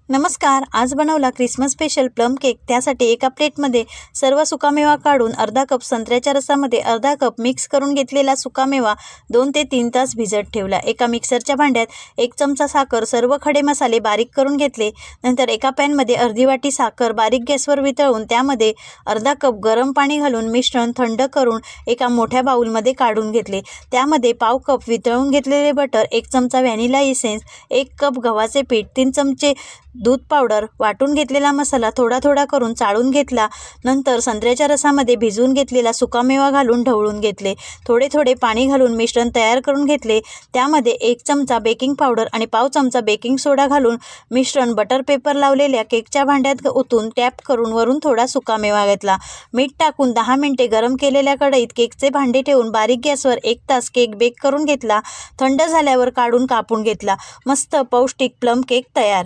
नमस्कार. आज बनवला क्रिसमस स्पेशल प्लम केक. त्यासाठी एका प्लेटमध्ये सर्व सुकामेवा काढून अर्धा कप संत्र्याच्या रसामध्ये अर्धा कप मिक्स करून घेतलेला सुकामेवा 2 ते 3 तास भिजत ठेवला. एका मिक्सरच्या भांड्यात 1 चमचा साखर, सर्व खडे मसाले बारीक करून घेतले. नंतर एका पॅनमध्ये अर्धी वाटी साखर बारीक गॅसवर वितळून त्यामध्ये अर्धा कप गरम पाणी घालून मिश्रण थंड करून एका मोठ्या बाउलमध्ये काढून घेतले. त्यामध्ये पाव कप वितळून घेतलेले बटर, 1 चमचा व्हॅनिला इसेन्स, 1 कप गव्हाचे पीठ, 3 चमचे दूध पावडर, वाटून घेतलेला मसाला थोडा थोडा करून चाळून घेतला. नंतर संत्र्याच्या रसामध्ये भिजवून घेतलेला सुकामेवा घालून ढवळून घेतले. थोडे थोडे पाणी घालून मिश्रण तयार करून घेतले. त्यामध्ये 1 चमचा बेकिंग पावडर आणि पाव चमचा बेकिंग सोडा घालून मिश्रण बटर पेपर लावलेल्या केकच्या भांड्यात ओतून टॅप करून वरून थोडा सुकामेवा घेतला. मीठ टाकून 10 मिनिटे गरम केलेल्या कढईत केकचे भांडे ठेवून बारीक गॅसवर 1 तास केक बेक करून घेतला. थंड झाल्यावर काढून कापून घेतला. मस्त पौष्टिक प्लम केक तयार.